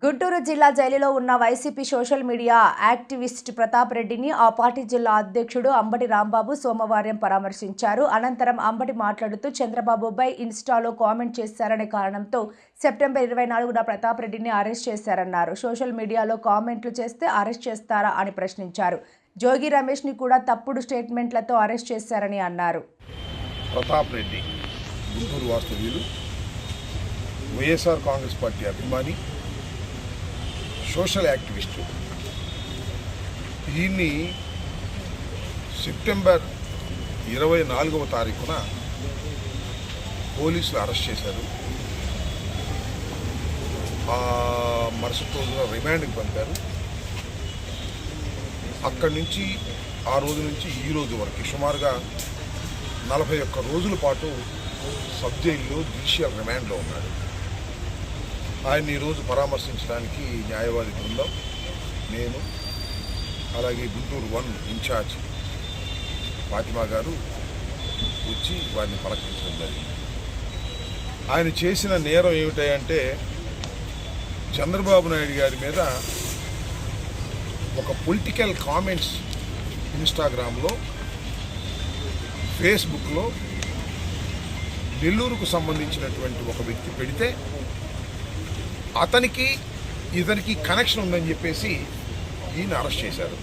గుంటూరు జిల్లా జైలులో ఉన్న YCP social media activist Pratap రెడ్డిని ఆ పార్టీ జిల్లా అధ్యక్షుడు అంబటి రాంబాబు సోమవారం పరామర్శించారు. అనంతరం అంబటి మాట్లాడుతూ చంద్రబాబుపై ఇన్స్టాలో కామెంట్ చేశారనే కారణంతో సెప్టెంబర్ 24న ప్రతాప్ రెడ్డిని అరెస్ట్ చేశారన్నారు. సోషల్ మీడియాలో కామెంట్లు చేస్తే అరెస్ట్ చేస్తారా అని ప్రశ్నించారు. జోగి రమేష్ ని కూడా తప్పుడు స్టేట్మెంట్లతో అరెస్ట్ చేశారని అన్నారు. ప్రతాప్ రెడ్డి గుంటూరు వాస్తవ్యులు, వైఎస్ఆర్ కాంగ్రెస్ పార్టీ అభిమాని, సోషల్ యాక్టివిస్టు. దీన్ని సెప్టెంబర్ 24వ తారీఖున పోలీసులు అరెస్ట్ చేశారు. మరుసటి రోజున రిమాండ్కి పంపారు. అక్కడి నుంచి ఆ రోజు నుంచి ఈ రోజు వరకు సుమారుగా 41 రోజుల పాటు సబ్ జైల్లో జ్యుడిషియల్ రిమాండ్లో ఉన్నాడు. ఆయన ఈరోజు పరామర్శించడానికి న్యాయవాది బృందం, నేను, అలాగే గుంటూరు 1 ఇన్ఛార్జ్ ఫాతిమా గారు వచ్చి వారిని పలకరించడం జరిగింది. ఆయన చేసిన నేరం ఏమిటంటే చంద్రబాబు నాయుడు గారి మీద ఒక పొలిటికల్ కామెంట్స్ ఇన్స్టాగ్రామ్లో, ఫేస్బుక్లో నెల్లూరుకు సంబంధించినటువంటి ఒక వ్యక్తి పెడితే అతనికి ఇతనికి కనెక్షన్ ఉందని చెప్పేసి ఈయన అరెస్ట్ చేశారు.